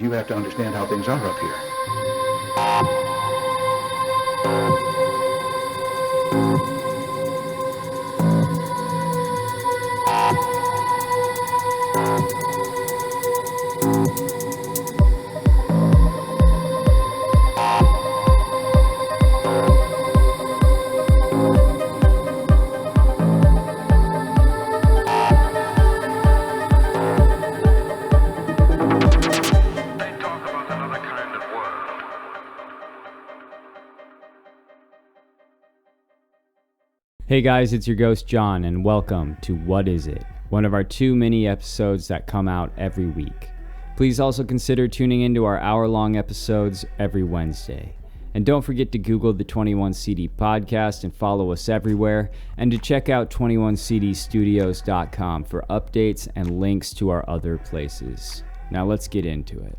You have to understand how things are up here. Hey guys, it's your ghost John, and welcome to What Is It? One of our 2 mini episodes that come out every week. Please also consider tuning into our hour-long episodes every Wednesday. And don't forget to Google the 21CD podcast and follow us everywhere, and to check out 21cdstudios.com for updates and links to our other places. Now let's get into it.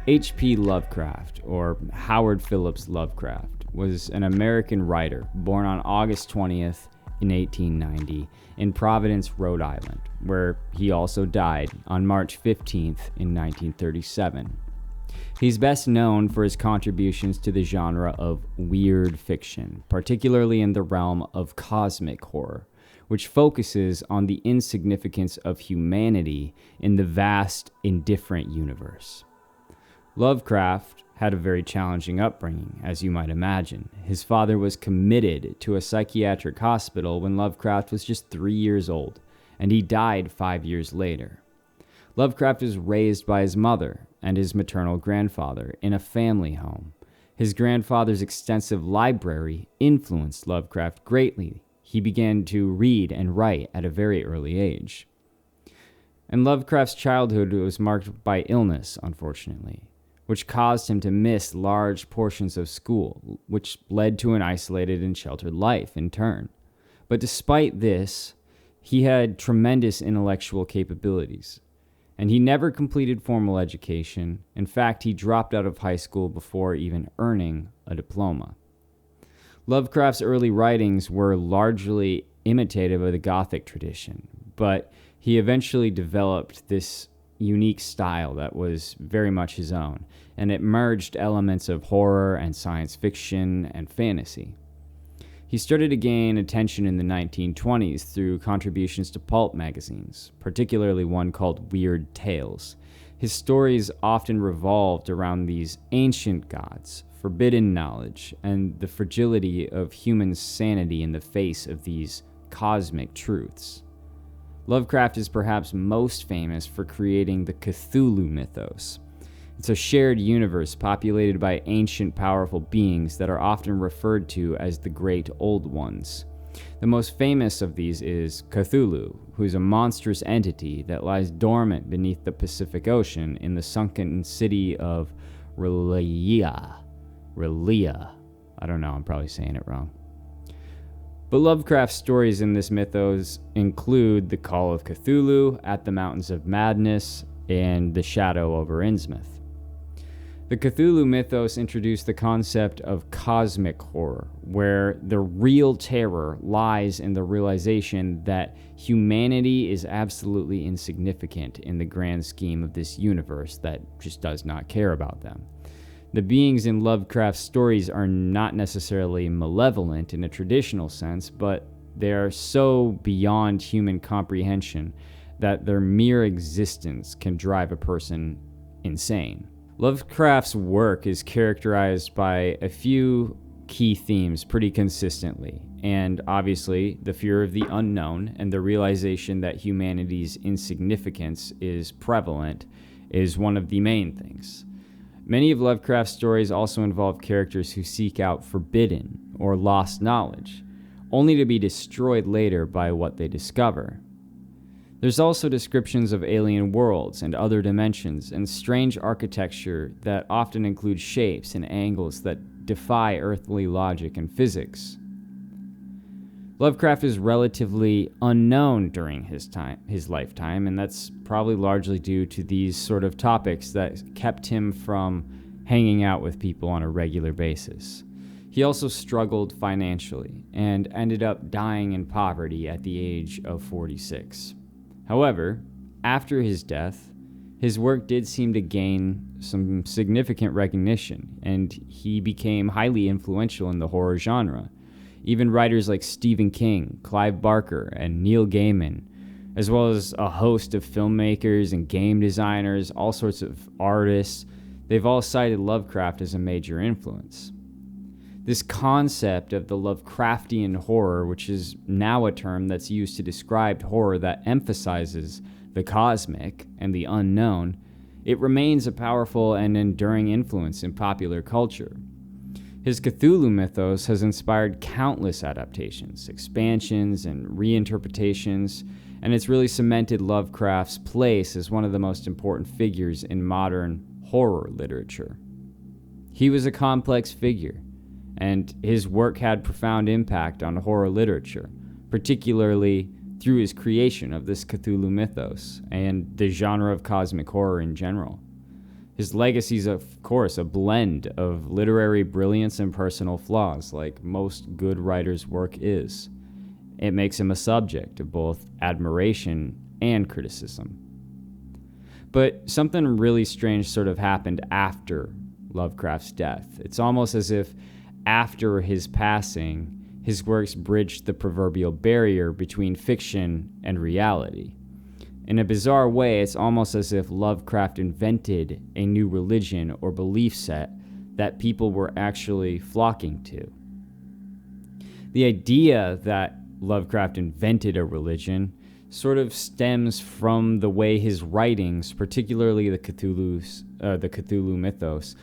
H.P. Lovecraft, or Howard Phillips Lovecraft, was an American writer born on August 20th in 1890 in Providence, Rhode Island, where he also died on March 15th in 1937. He's best known for his contributions to the genre of weird fiction, particularly in the realm of cosmic horror, which focuses on the insignificance of humanity in the vast, indifferent universe. Lovecraft had a very challenging upbringing, as you might imagine. His father was committed to a psychiatric hospital when Lovecraft was just 3 years old, and he died 5 years later. Lovecraft was raised by his mother and his maternal grandfather in a family home. His grandfather's extensive library influenced Lovecraft greatly. He began to read and write at a very early age. And Lovecraft's childhood was marked by illness, unfortunately, which caused him to miss large portions of school, which led to an isolated and sheltered life in turn. But despite this, he had tremendous intellectual capabilities, and he never completed formal education. In fact, he dropped out of high school before even earning a diploma. Lovecraft's early writings were largely imitative of the Gothic tradition, but he eventually developed this unique style that was very much his own, and it merged elements of horror and science fiction and fantasy. He started to gain attention in the 1920s through contributions to pulp magazines, particularly one called Weird Tales. His stories often revolved around these ancient gods, forbidden knowledge, and the fragility of human sanity in the face of these cosmic truths. Lovecraft is perhaps most famous for creating the Cthulhu mythos. It's a shared universe populated by ancient, powerful beings that are often referred to as the Great Old Ones. The most famous of these is Cthulhu, who is a monstrous entity that lies dormant beneath the Pacific Ocean in the sunken city of R'lyeh. I don't know, I'm probably saying it wrong. But Lovecraft's stories in this mythos include the Call of Cthulhu, At the Mountains of Madness, and The Shadow over Innsmouth. The Cthulhu mythos introduced the concept of cosmic horror, where the real terror lies in the realization that humanity is absolutely insignificant in the grand scheme of this universe that just does not care about them. The beings in Lovecraft's stories are not necessarily malevolent in a traditional sense, but they are so beyond human comprehension that their mere existence can drive a person insane. Lovecraft's work is characterized by a few key themes pretty consistently, and obviously the fear of the unknown and the realization that humanity's insignificance is prevalent is one of the main things. Many of Lovecraft's stories also involve characters who seek out forbidden or lost knowledge, only to be destroyed later by what they discover. There's also descriptions of alien worlds and other dimensions and strange architecture that often include shapes and angles that defy earthly logic and physics. Lovecraft is relatively unknown during his lifetime, and that's probably largely due to these sort of topics that kept him from hanging out with people on a regular basis. He also struggled financially and ended up dying in poverty at the age of 46. However, after his death, his work did seem to gain some significant recognition, and he became highly influential in the horror genre. Even writers like Stephen King, Clive Barker, and Neil Gaiman, as well as a host of filmmakers and game designers, all sorts of artists, they've all cited Lovecraft as a major influence. This concept of the Lovecraftian horror, which is now a term that's used to describe horror that emphasizes the cosmic and the unknown, it remains a powerful and enduring influence in popular culture. His Cthulhu mythos has inspired countless adaptations, expansions, and reinterpretations, and it's really cemented Lovecraft's place as one of the most important figures in modern horror literature. He was a complex figure, and his work had profound impact on horror literature, particularly through his creation of this Cthulhu mythos and the genre of cosmic horror in general. His legacy is, of course, a blend of literary brilliance and personal flaws, like most good writers' work is. It makes him a subject of both admiration and criticism. But something really strange sort of happened after Lovecraft's death. It's almost as if after his passing, his works bridged the proverbial barrier between fiction and reality. In a bizarre way, it's almost as if Lovecraft invented a new religion or belief set that people were actually flocking to. The idea that Lovecraft invented a religion sort of stems from the way his writings, particularly the Cthulhu mythos,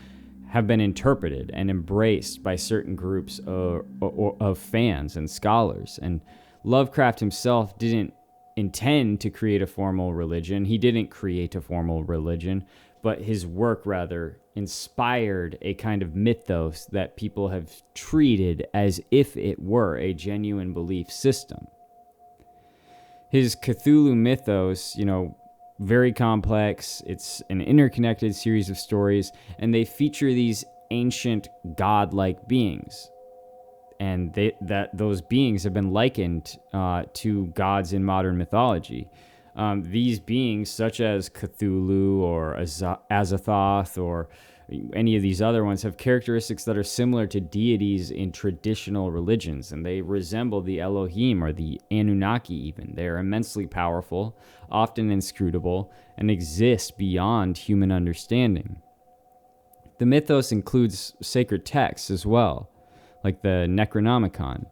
have been interpreted and embraced by certain groups of fans and scholars. And Lovecraft himself didn't intend to create a formal religion. He didn't create a formal religion, but his work rather inspired a kind of mythos that people have treated as if it were a genuine belief system. His Cthulhu mythos, very complex. It's an interconnected series of stories, and they feature these ancient godlike beings. And those beings have been likened to gods in modern mythology. These beings, such as Cthulhu or Azathoth or any of these other ones, have characteristics that are similar to deities in traditional religions, and they resemble the Elohim or the Anunnaki even. They are immensely powerful, often inscrutable, and exist beyond human understanding. The mythos includes sacred texts as well, like the Necronomicon,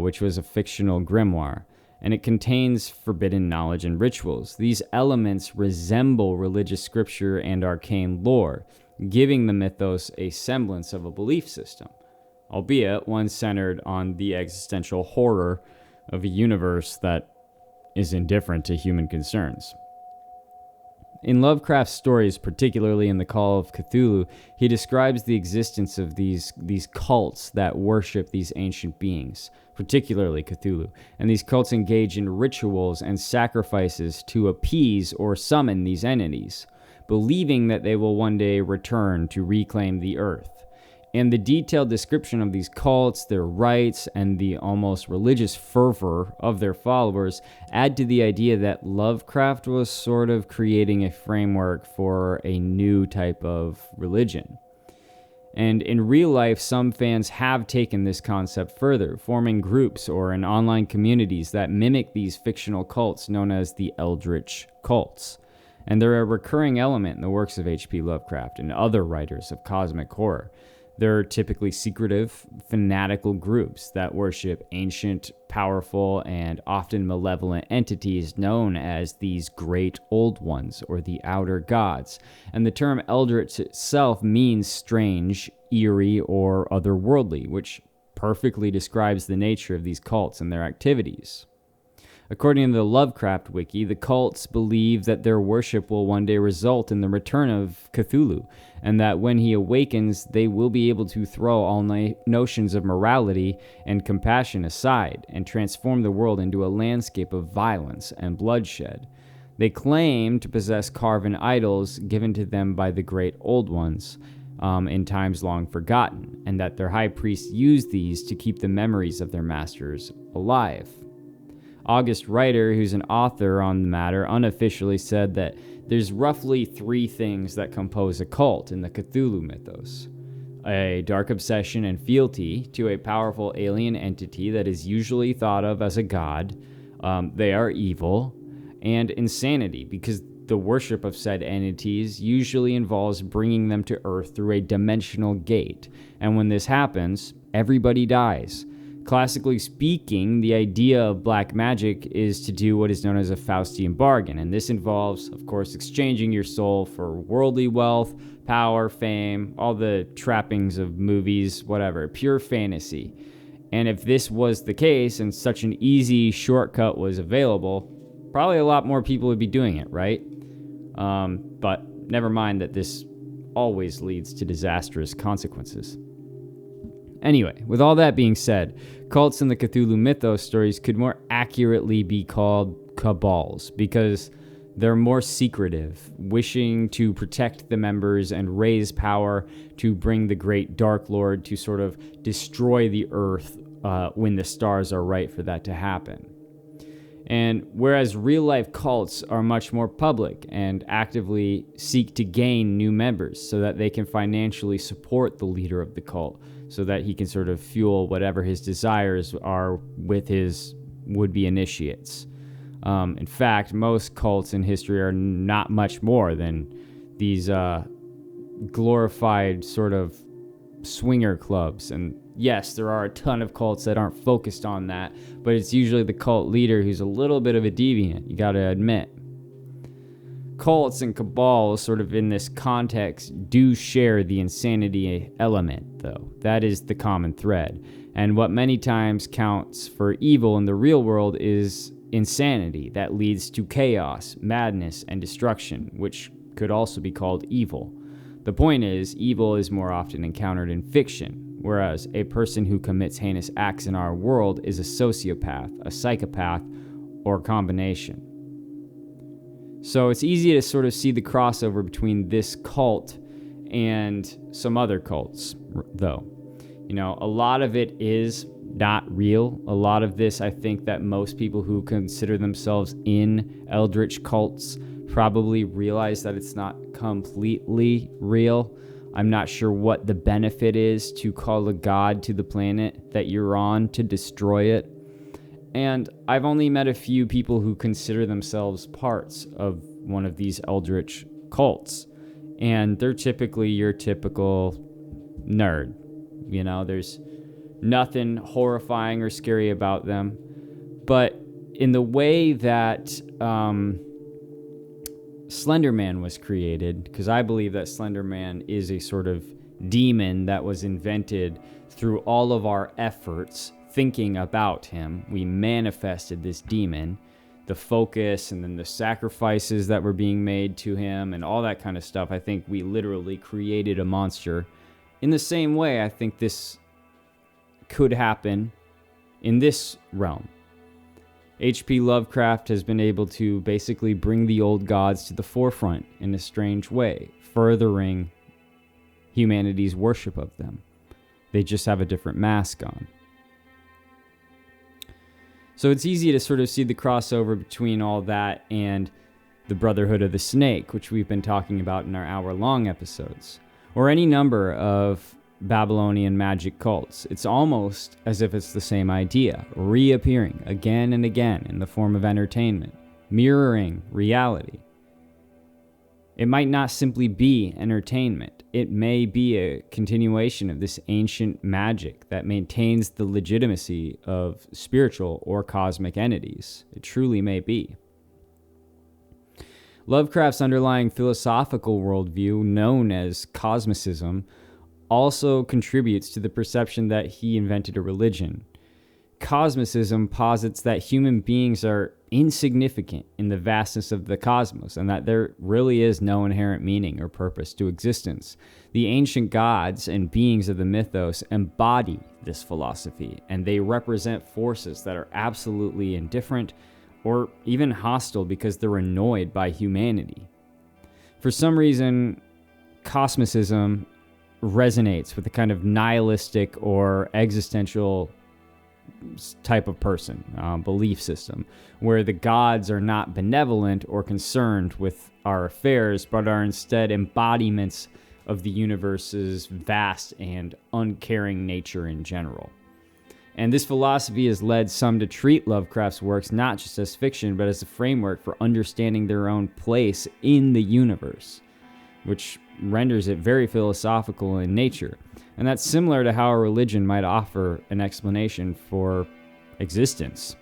which was a fictional grimoire, and it contains forbidden knowledge and rituals. These elements resemble religious scripture and arcane lore, giving the mythos a semblance of a belief system, albeit one centered on the existential horror of a universe that is indifferent to human concerns. In Lovecraft's stories, particularly in The Call of Cthulhu, he describes the existence of these cults that worship these ancient beings, particularly Cthulhu, and these cults engage in rituals and sacrifices to appease or summon these entities, believing that they will one day return to reclaim the earth. And the detailed description of these cults, their rites, and the almost religious fervor of their followers add to the idea that Lovecraft was sort of creating a framework for a new type of religion. And in real life, some fans have taken this concept further, forming groups or in online communities that mimic these fictional cults known as the Eldritch cults. And they're a recurring element in the works of H.P. Lovecraft and other writers of cosmic horror. They're typically secretive, fanatical groups that worship ancient, powerful, and often malevolent entities known as these Great Old Ones or the Outer Gods. And the term Eldritch itself means strange, eerie, or otherworldly, which perfectly describes the nature of these cults and their activities. According to the Lovecraft Wiki, the cults believe that their worship will one day result in the return of Cthulhu, and that when he awakens, they will be able to throw all notions of morality and compassion aside and transform the world into a landscape of violence and bloodshed. They claim to possess carven idols given to them by the Great Old Ones in times long forgotten, and that their high priests use these to keep the memories of their masters alive. August Reiter, who's an author on the matter, unofficially said that there's roughly 3 things that compose a cult in the Cthulhu mythos: a dark obsession and fealty to a powerful alien entity that is usually thought of as a god. They are evil. And insanity, because the worship of said entities usually involves bringing them to Earth through a dimensional gate. And when this happens, everybody dies. Classically speaking, the idea of black magic is to do what is known as a Faustian bargain, and this involves, of course, exchanging your soul for worldly wealth, power, fame, all the trappings of movies, whatever, pure fantasy. And if this was the case and such an easy shortcut was available, probably a lot more people would be doing it, right? But never mind that this always leads to disastrous consequences. Anyway, with all that being said, cults in the Cthulhu mythos stories could more accurately be called cabals, because they're more secretive, wishing to protect the members and raise power to bring the great Dark Lord to sort of destroy the earth when the stars are right for that to happen. And whereas real-life cults are much more public and actively seek to gain new members so that they can financially support the leader of the cult, so that he can sort of fuel whatever his desires are with his would-be initiates. In fact, most cults in history are not much more than these glorified sort of swinger clubs. And yes, there are a ton of cults that aren't focused on that, but it's usually the cult leader who's a little bit of a deviant, you gotta admit. Cults and cabals, sort of in this context, do share the insanity element, though. That is the common thread. And what many times counts for evil in the real world is insanity that leads to chaos, madness, and destruction, which could also be called evil. The point is, evil is more often encountered in fiction, whereas a person who commits heinous acts in our world is a sociopath, a psychopath, or a combination. So it's easy to sort of see the crossover between this cult and some other cults, though. You know, a lot of it is not real. A lot of this, I think that most people who consider themselves in eldritch cults probably realize that it's not completely real. I'm not sure what the benefit is to call a god to the planet that you're on to destroy it. And I've only met a few people who consider themselves parts of one of these eldritch cults. And they're typically your typical nerd. You know, there's nothing horrifying or scary about them. But in the way that Slender Man was created, because I believe that Slender Man is a sort of demon that was invented through all of our efforts thinking about him. We manifested this demon, the focus, and then the sacrifices that were being made to him and all that kind of stuff. I think we literally created a monster. In the same way, I think this could happen in this realm. H.P. Lovecraft has been able to basically bring the old gods to the forefront in a strange way, furthering humanity's worship of them. They just have a different mask on. So it's easy to sort of see the crossover between all that and the Brotherhood of the Snake, which we've been talking about in our hour-long episodes, or any number of Babylonian magic cults. It's almost as if it's the same idea, reappearing again and again in the form of entertainment, mirroring reality. It might not simply be entertainment. It may be a continuation of this ancient magic that maintains the legitimacy of spiritual or cosmic entities. It truly may be. Lovecraft's underlying philosophical worldview, known as cosmicism, also contributes to the perception that he invented a religion. Cosmicism posits that human beings are insignificant in the vastness of the cosmos and that there really is no inherent meaning or purpose to existence. The ancient gods and beings of the mythos embody this philosophy, and they represent forces that are absolutely indifferent or even hostile because they're annoyed by humanity. For some reason, cosmicism resonates with a kind of nihilistic or existential type of person, belief system, where the gods are not benevolent or concerned with our affairs, but are instead embodiments of the universe's vast and uncaring nature in general. And this philosophy has led some to treat Lovecraft's works not just as fiction, but as a framework for understanding their own place in the universe, which renders it very philosophical in nature. And that's similar to how a religion might offer an explanation for existence.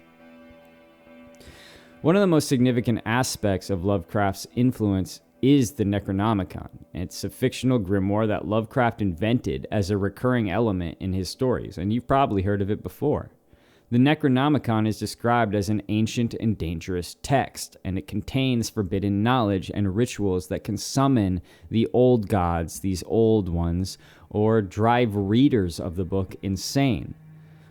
One of the most significant aspects of Lovecraft's influence is the Necronomicon. It's a fictional grimoire that Lovecraft invented as a recurring element in his stories, and you've probably heard of it before. The Necronomicon is described as an ancient and dangerous text, and it contains forbidden knowledge and rituals that can summon the old gods, these old ones, or drive readers of the book insane.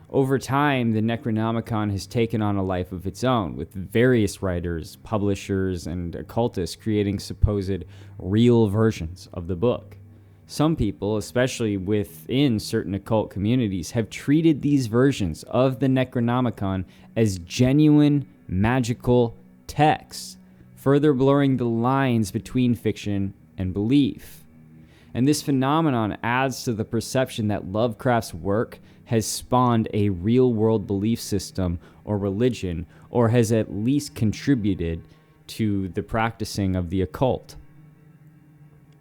Over time, the Necronomicon has taken on a life of its own, with various writers, publishers, and occultists creating supposed real versions of the book. Some people, especially within certain occult communities, have treated these versions of the Necronomicon as genuine magical texts, further blurring the lines between fiction and belief. And this phenomenon adds to the perception that Lovecraft's work has spawned a real-world belief system or religion, or has at least contributed to the practicing of the occult.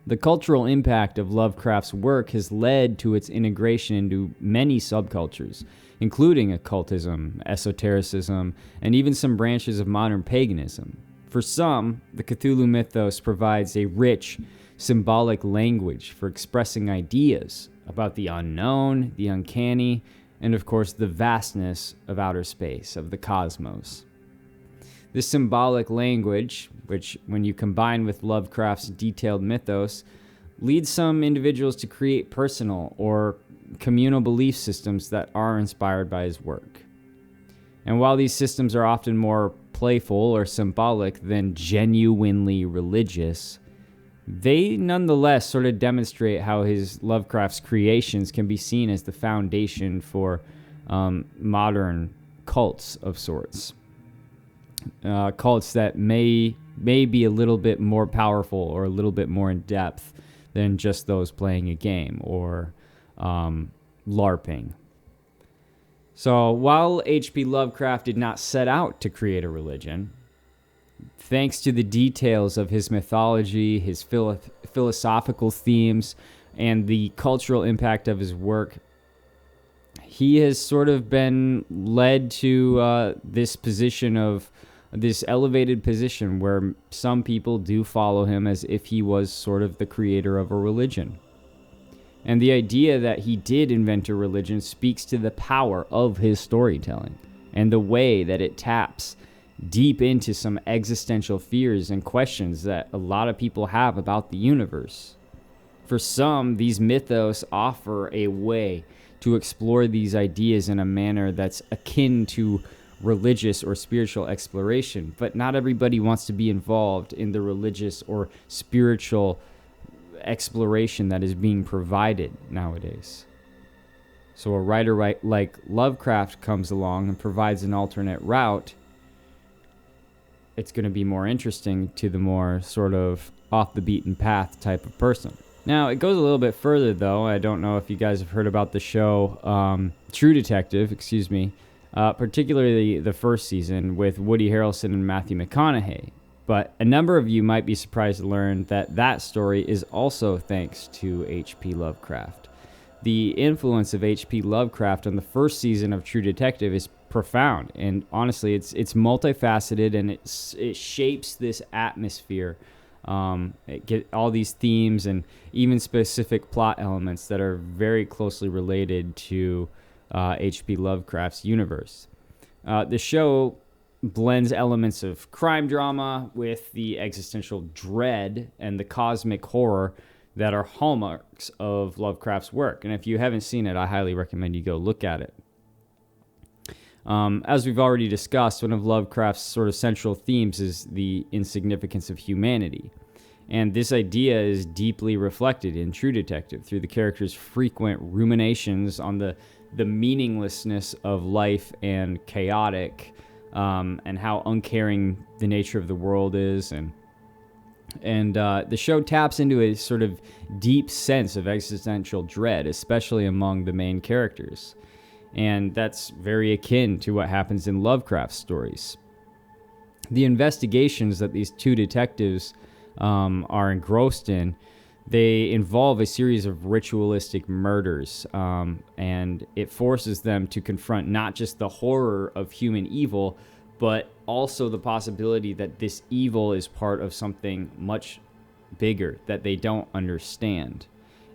The cultural impact of Lovecraft's work has led to its integration into many subcultures, including occultism, esotericism, and even some branches of modern paganism. For some, the Cthulhu mythos provides a rich, symbolic language for expressing ideas about the unknown, the uncanny, and of course the vastness of outer space, of the cosmos. This symbolic language, which when you combine with Lovecraft's detailed mythos, leads some individuals to create personal or communal belief systems that are inspired by his work. And while these systems are often more playful or symbolic than genuinely religious, they nonetheless sort of demonstrate how his Lovecraft's creations can be seen as the foundation for modern cults of sorts. Cults that may be a little bit more powerful or a little bit more in depth than just those playing a game or LARPing. So while H.P. Lovecraft did not set out to create a religion, thanks to the details of his mythology, his philosophical themes, and the cultural impact of his work, he has sort of been led to this elevated position where some people do follow him as if he was sort of the creator of a religion. And the idea that he did invent a religion speaks to the power of his storytelling and the way that it taps deep into some existential fears and questions that a lot of people have about the universe. For some, these mythos offer a way to explore these ideas in a manner that's akin to religious or spiritual exploration, but not everybody wants to be involved in the religious or spiritual exploration that is being provided nowadays. So a writer like Lovecraft comes along and provides an alternate route. It's going to be more interesting to the more sort of off the beaten path type of person. Now, it goes a little bit further, though. I don't know if you guys have heard about the show True Detective, particularly the first season with Woody Harrelson and Matthew McConaughey. But a number of you might be surprised to learn that that story is also thanks to H.P. Lovecraft. The influence of H.P. Lovecraft on the first season of True Detective is profound, and honestly, it's multifaceted, and it shapes this atmosphere. It get all these themes and even specific plot elements that are very closely related to H.P. Lovecraft's universe. The show blends elements of crime drama with the existential dread and the cosmic horror that are hallmarks of Lovecraft's work. And if you haven't seen it, I highly recommend you go look at it. As we've already discussed, one of Lovecraft's sort of central themes is the insignificance of humanity. And this idea is deeply reflected in True Detective through the character's frequent ruminations on the the meaninglessness of life and chaotic, and how uncaring the nature of the world is. And the show taps into a sort of deep sense of existential dread, especially among the main characters. And that's very akin to what happens in Lovecraft stories. The investigations that these two detectives are engrossed in, they involve a series of ritualistic murders, and it forces them to confront not just the horror of human evil, but also the possibility that this evil is part of something much bigger that they don't understand.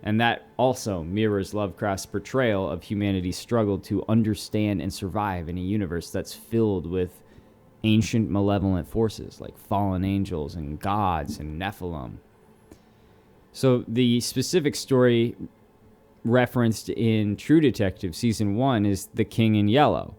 And that also mirrors Lovecraft's portrayal of humanity's struggle to understand and survive in a universe that's filled with ancient malevolent forces like fallen angels and gods and Nephilim. So the specific story referenced in True Detective Season 1 is The King in Yellow.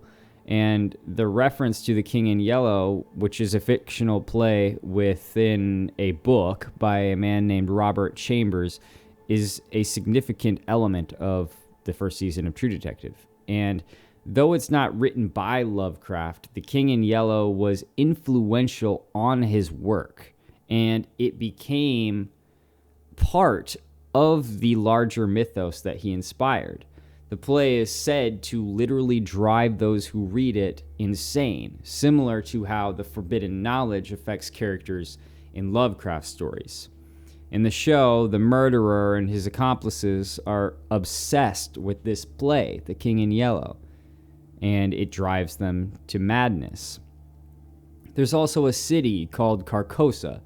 And the reference to The King in Yellow, which is a fictional play within a book by a man named Robert Chambers, is a significant element of the first season of True Detective. And though it's not written by Lovecraft, The King in Yellow was influential on his work, and it became part of the larger mythos that he inspired. The play is said to literally drive those who read it insane, similar to how the forbidden knowledge affects characters in Lovecraft stories. In the show, the murderer and his accomplices are obsessed with this play, The King in Yellow, and it drives them to madness. There's also a city called Carcosa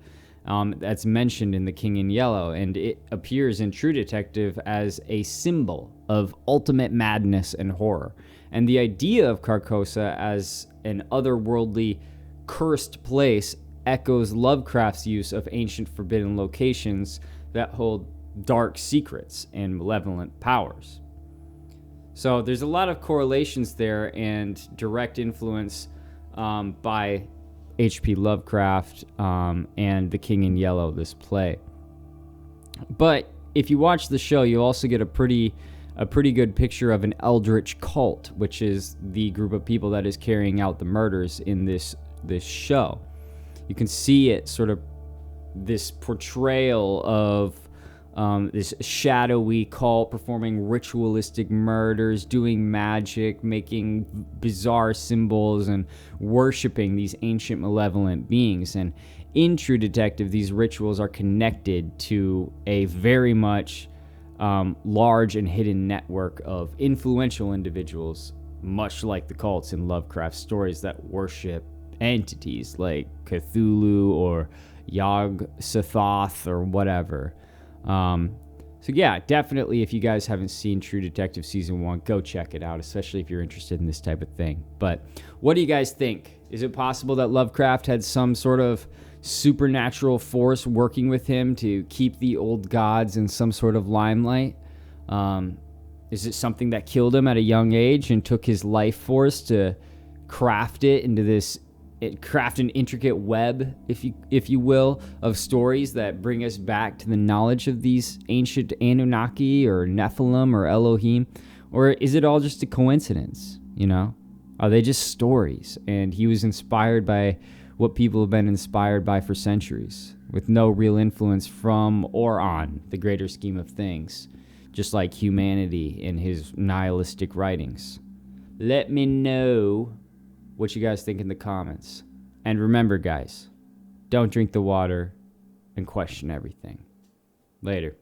that's mentioned in The King in Yellow, and it appears in True Detective as a symbol of ultimate madness and horror. And the idea of Carcosa as an otherworldly, cursed place echoes Lovecraft's use of ancient forbidden locations that hold dark secrets and malevolent powers. So there's a lot of correlations there and direct influence by H.P. Lovecraft and The King in Yellow, this play. But if you watch the show, you'll also get a pretty good picture of an eldritch cult, which is the group of people that is carrying out the murders in this show. You can see it sort of this portrayal of this shadowy cult performing ritualistic murders, doing magic, making bizarre symbols, and worshiping these ancient malevolent beings. And in True Detective, these rituals are connected to a very much large and hidden network of influential individuals, much like the cults in Lovecraft stories that worship entities like Cthulhu or Yog-Sothoth or whatever. So yeah, definitely if you guys haven't seen True Detective Season 1, go check it out, especially if you're interested in this type of thing. But what do you guys think? Is it possible that Lovecraft had some sort of supernatural force working with him to keep the old gods in some sort of limelight? Is it something that killed him at a young age and took his life force to craft an intricate web, if you will, of stories that bring us back to the knowledge of these ancient Anunnaki or Nephilim or Elohim? Or is it all just a coincidence, you know? Are they just stories? And he was inspired by what people have been inspired by for centuries, with no real influence from or on the greater scheme of things, just like humanity in his nihilistic writings. Let me know what you guys think in the comments. And remember, guys, don't drink the water and question everything. Later.